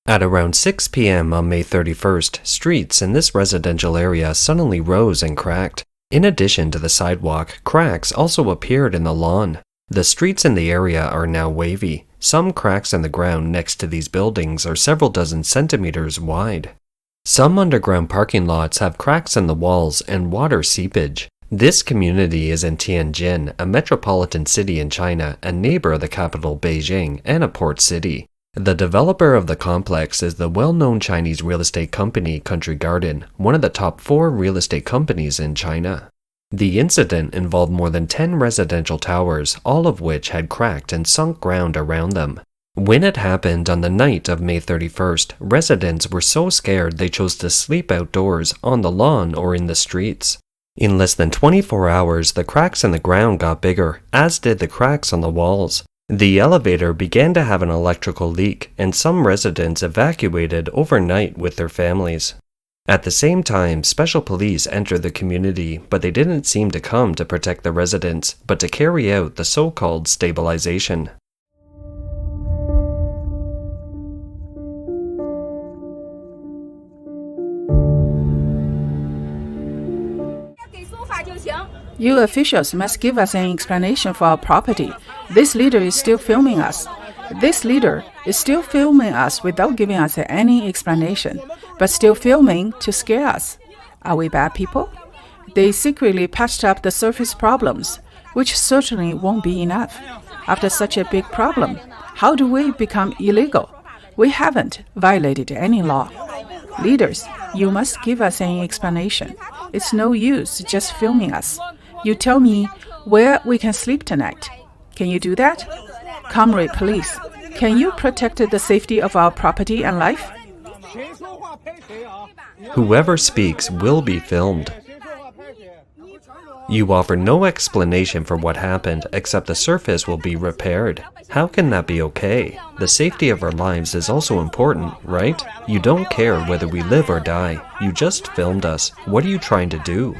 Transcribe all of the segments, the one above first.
At around 6 p.m. on May 31st, streets in this residential area suddenly rose and cracked. In addition to the sidewalk, cracks also appeared in the lawn. The streets in the area are now wavy. Some cracks in the ground next to these buildings are several dozen centimeters wide. Some underground parking lots have cracks in the walls and water seepage. This community is in Tianjin, a metropolitan city in China, a neighbor of the capital Beijing, and a port city. The developer of the complex is the well-known Chinese real estate company Country Garden, one of the top 4 real estate companies in China. The incident involved more than 10 residential towers, all of which had cracked and sunk ground around them. When it happened on the night of May 31st, residents were so scared they chose to sleep outdoors, on the lawn, or in the streets. In less than 24 hours, the cracks in the ground got bigger, as did the cracks on the walls. The elevator began to have an electrical leak, and some residents evacuated overnight with their families. At the same time, special police entered the community, but they didn't seem to come to protect the residents, but to carry out the so-called stabilization. You officials must give us an explanation for our property. This leader is still filming us. This leader is still filming us without giving us any explanation, but still filming to scare us. Are we bad people? They secretly patched up the surface problems, which certainly won't be enough. After such a big problem, how do we become illegal? We haven't violated any law. Leaders, you must give us an explanation. It's no use just filming us. You tell me where we can sleep tonight. Can you do that? Comrade police, can you protect the safety of our property and life? Whoever speaks will be filmed. You offer no explanation for what happened except the surface will be repaired. How can that be okay? The safety of our lives is also important, right? You don't care whether we live or die. You just filmed us. What are you trying to do?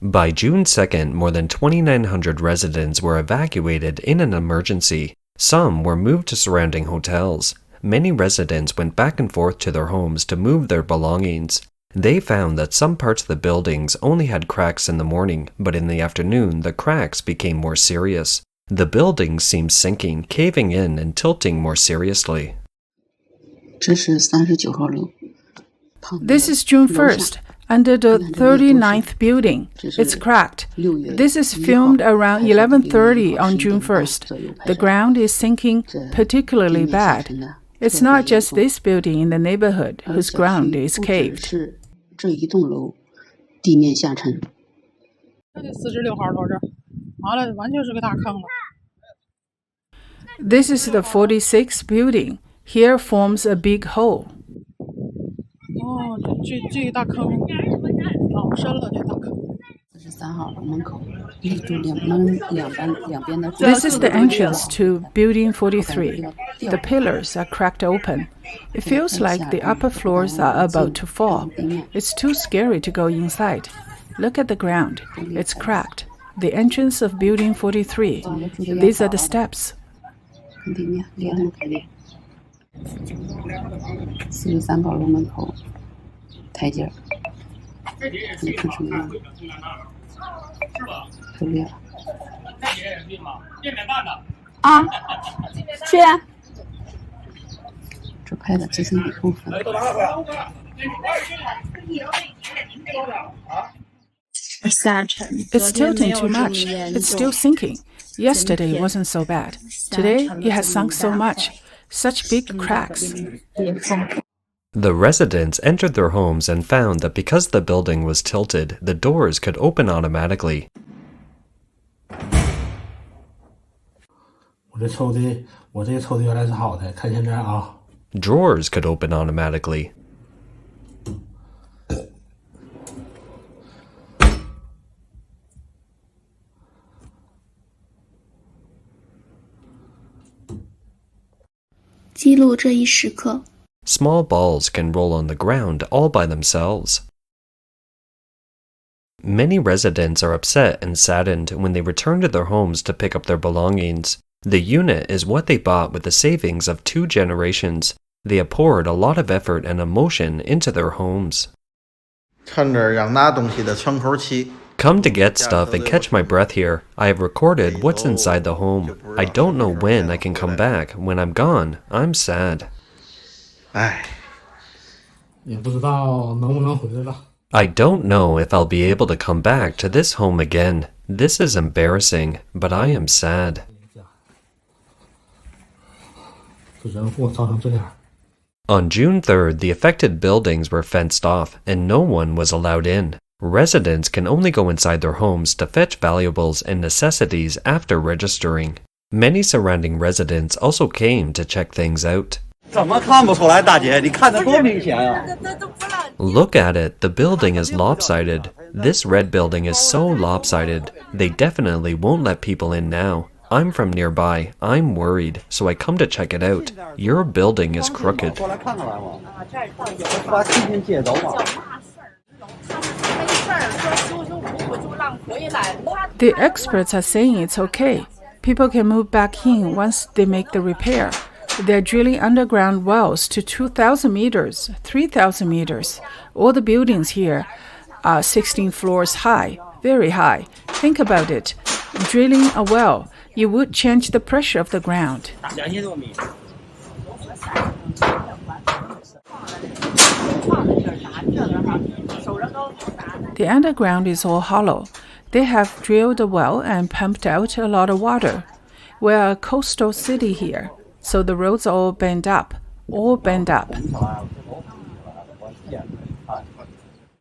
By June 2nd, more than 2,900 residents were evacuated in an emergency. Some were moved to surrounding hotels. Many residents went back and forth to their homes to move their belongings. They found that some parts of the buildings only had cracks in the morning, but in the afternoon the cracks became more serious. The buildings seemed sinking, caving in, and tilting more seriously. This is June 1st. Under the 39th building, it's cracked. This is filmed around 11:30 on June 1st. The ground is sinking particularly bad. It's not just this building in the neighborhood whose ground is caved. This is the 46th building. Here forms a big hole. This is the entrance to Building 43. The pillars are cracked open. It feels like the upper floors are about to fall. It's too scary to go inside. Look at the ground. It's cracked. The entrance of Building 43. These are the steps. It's tilting too much. It's still sinking. Yesterday wasn't so bad. Today it has sunk so much. Such big cracks. The residents entered their homes and found that because the building was tilted, the doors could open automatically. Drawers could open automatically. Small balls can roll on the ground all by themselves. Many residents are upset and saddened when they return to their homes to pick up their belongings. The unit is what they bought with the savings of 2 generations. They have poured a lot of effort and emotion into their homes. 趁着要拿东西的窗口期 Come to get stuff and catch my breath here. I have recorded what's inside the home. I don't know when I can come back. When I'm gone, I'm sad. 唉 也不知道能不能回来了。 I don't know if I'll be able to come back to this home again. This is embarrassing, but I am sad. 这人祸造成这样。 On June 3rd, the affected buildings were fenced off and no one was allowed in. Residents can only go inside their homes to fetch valuables and necessities after registering. Many surrounding residents also came to check things out. 怎么看不出来，大姐？你看得多明显啊！ Look at it, the building is lopsided. This red building is so lopsided. They definitely won't let people in now. I'm from nearby. I'm worried, so I come to check it out. Your building is crooked. 过来看看来嘛。把亲戚接走嘛。 The experts are saying it's okay. People can move back in once they make the repair. They're drilling underground wells to 2,000 meters, 3,000 meters. All the buildings here are 16 floors high, very high. Think about it. Drilling a well, you would change the pressure of the ground. 2000多米。 The underground is all hollow. They have drilled a well and pumped out a lot of water. We're a coastal city here, so the roads are all bent up.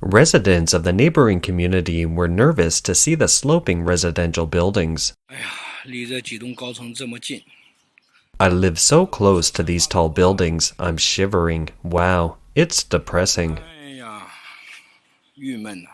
Residents of the neighboring community were nervous to see the sloping residential buildings. 哎呀，离这几栋高层这么近。 I live so close to these tall buildings, I'm shivering. Wow, it's depressing. 哎呀，郁闷呐。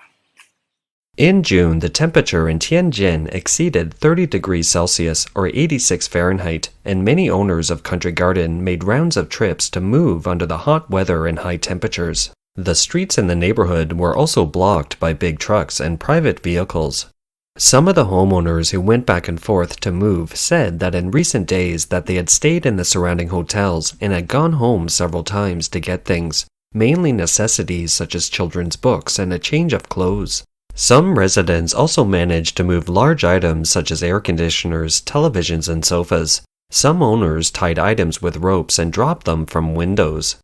In June, the temperature in Tianjin exceeded 30 degrees Celsius or 86 Fahrenheit, and many owners of Country Garden made rounds of trips to move under the hot weather and high temperatures. The streets in the neighborhood were also blocked by big trucks and private vehicles. Some of the homeowners who went back and forth to move said that in recent days that they had stayed in the surrounding hotels and had gone home several times to get things, mainly necessities such as children's books and a change of clothes. Some residents also managed to move large items such as air conditioners, televisions, and sofas. Some owners tied items with ropes and dropped them from windows.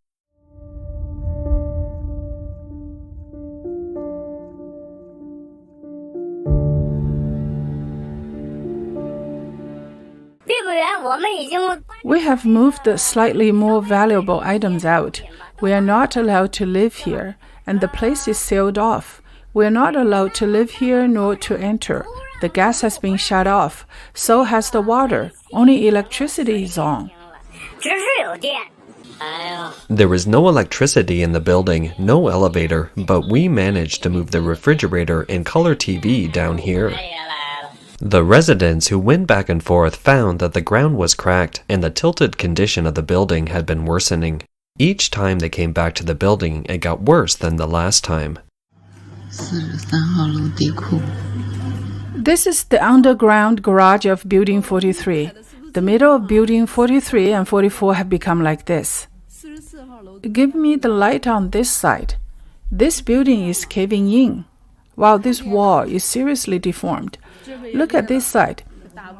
We have moved the slightly more valuable items out. We are not allowed to live here, and the place is sealed off. We are not allowed to live here nor to enter. The gas has been shut off, so has the water. Only electricity is on. There was no electricity in the building, no elevator, but we managed to move the refrigerator and color TV down here. The residents who went back and forth found that the ground was cracked and the tilted condition of the building had been worsening. Each time they came back to the building, it got worse than the last time. This is the underground garage of Building 43. The middle of Building 43 and 44 have become like this. Give me the light on this side. This building is caving in, while this wall is seriously deformed. Look at this side.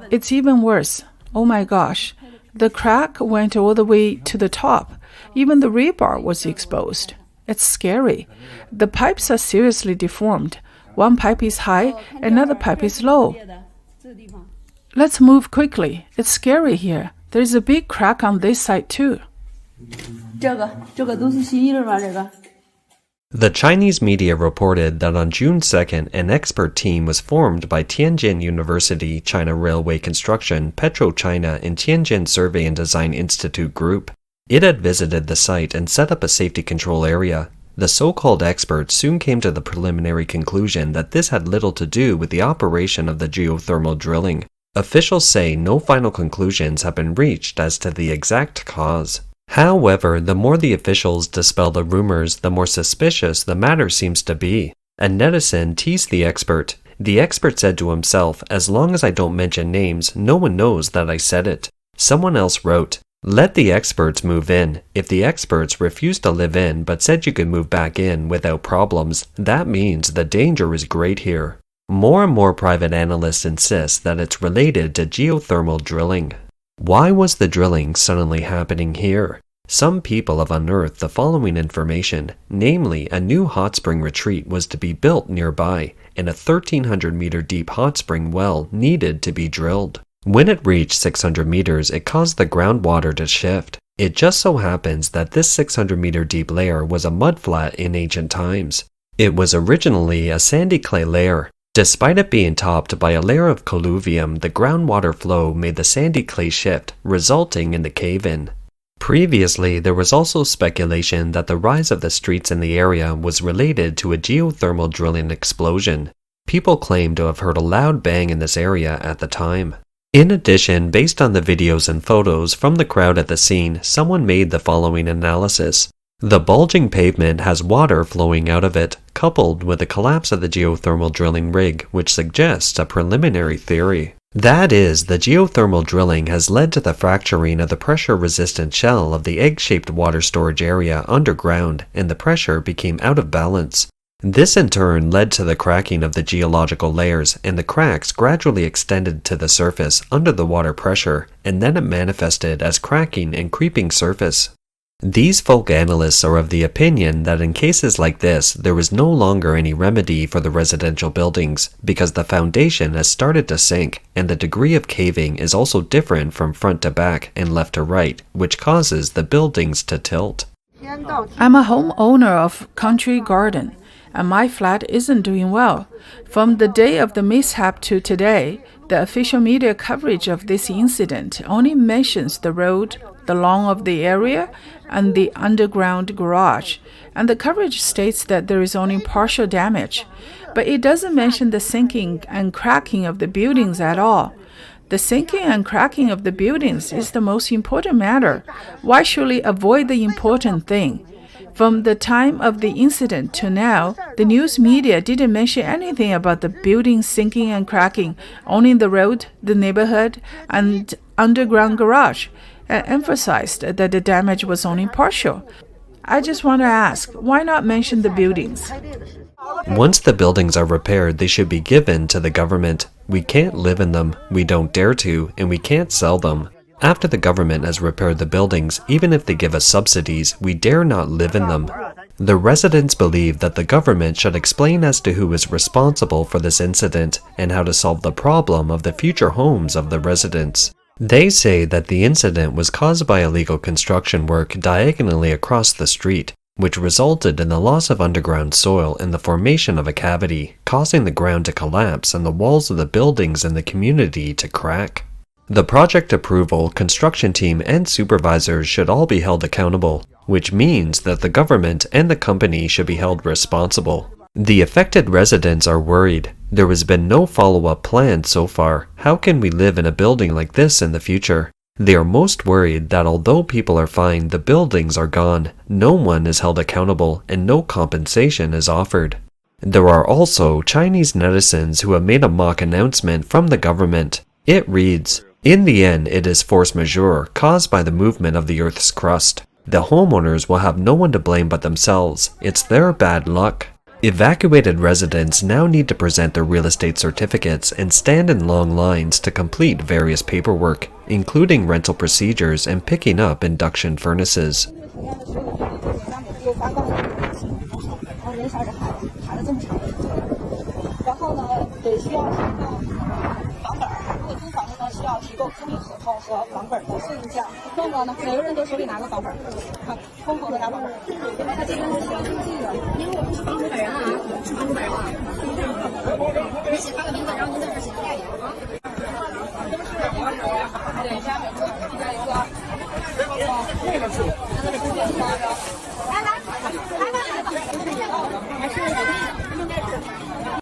It's even worse. Oh my gosh. The crack went all the way to the top. Even the rebar was exposed. It's scary. The pipes are seriously deformed. One pipe is high, another pipe is low. Let's move quickly. It's scary here. There's a big crack on this side too. The Chinese media reported that on June 2nd, an expert team was formed by Tianjin University, China Railway Construction, PetroChina, and Tianjin Survey and Design Institute Group. It had visited the site and set up a safety control area. The so-called experts soon came to the preliminary conclusion that this had little to do with the operation of the geothermal drilling. Officials say no final conclusions have been reached as to the exact cause. However, the more the officials dispel the rumors, the more suspicious the matter seems to be. A netizen teased the expert. The expert said to himself, as long as I don't mention names, no one knows that I said it. Someone else wrote, let the experts move in. If the experts refused to live in but said you could move back in without problems, that means the danger is great here. More and more private analysts insist that it's related to geothermal drilling. Why was the drilling suddenly happening here? Some people have unearthed the following information, namely a new hot spring retreat was to be built nearby, and a 1,300-meter deep hot spring well needed to be drilled. When it reached 600 meters, it caused the groundwater to shift. It just so happens that this 600-meter deep layer was a mudflat in ancient times. It was originally a sandy clay layer. Despite it being topped by a layer of colluvium, the groundwater flow made the sandy clay shift, resulting in the cave-in. Previously, there was also speculation that the rise of the streets in the area was related to a geothermal drilling explosion. People claim to have heard a loud bang in this area at the time. In addition, based on the videos and photos from the crowd at the scene, someone made the following analysis. The bulging pavement has water flowing out of it, coupled with the collapse of the geothermal drilling rig, which suggests a preliminary theory. That is, the geothermal drilling has led to the fracturing of the pressure-resistant shell of the egg-shaped water storage area underground, and the pressure became out of balance. This in turn led to the cracking of the geological layers, and the cracks gradually extended to the surface under the water pressure, and then it manifested as cracking and creeping surface. These folk analysts are of the opinion that in cases like this, there is no longer any remedy for the residential buildings because the foundation has started to sink, and the degree of caving is also different from front to back and left to right, which causes the buildings to tilt. I'm a homeowner of Country Garden, and my flat isn't doing well. From the day of the mishap to today, the official media coverage of this incident only mentions the road, the lawn of the area, and the underground garage, and the coverage states that there is only partial damage, but it doesn't mention the sinking and cracking of the buildings at all. The sinking and cracking of the buildings is the most important matter. Why should we avoid the important thing? From the time of the incident to now, the news media didn't mention anything about the building sinking and cracking, only the road, the neighborhood, and underground garage, and emphasized that the damage was only partial. I just want to ask, why not mention the buildings? Once the buildings are repaired, they should be given to the government. We can't live in them, we don't dare to, and we can't sell them. After the government has repaired the buildings, even if they give us subsidies, we dare not live in them. The residents believe that the government should explain as to who is responsible for this incident and how to solve the problem of the future homes of the residents. They say that the incident was caused by illegal construction work diagonally across the street, which resulted in the loss of underground soil and the formation of a cavity, causing the ground to collapse and the walls of the buildings in the community to crack. The project approval, construction team, and supervisors should all be held accountable, which means that the government and the company should be held responsible. The affected residents are worried. There has been no follow-up plan so far. How can we live in a building like this in the future? They are most worried that although people are fined, the buildings are gone, no one is held accountable, and no compensation is offered. There are also Chinese netizens who have made a mock announcement from the government. It reads, "In the end, it is force majeure caused by the movement of the Earth's crust. The homeowners will have no one to blame but themselves. It's their bad luck." Evacuated residents now need to present their real estate certificates and stand in long lines to complete various paperwork, including rental procedures and picking up induction furnaces.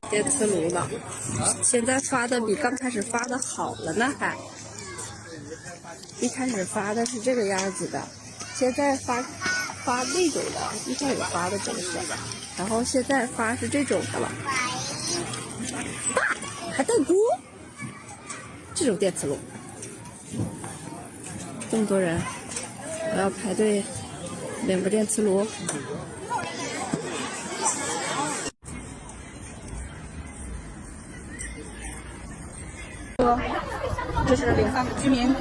电磁炉了，现在发的比刚开始发的好了呢，还。一开始发的是这个样子的，现在发那种的，一开始发的都是，然后现在发是这种的了。大还带锅，这种电磁炉，这么多人，我要排队领个电磁炉。这是领上的居民，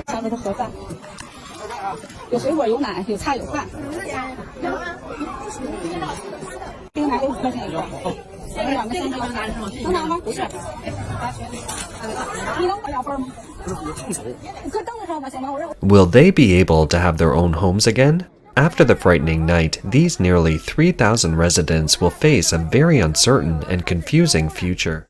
上面的盒饭，有水果有奶有菜有饭，冰奶5块钱一个，2个现金能拿吗？不是，你能我要份吗？你快等着上吧，行吗？Will they be able to have their own homes again? After the frightening night, these nearly 3,000 residents will face a very uncertain and confusing future.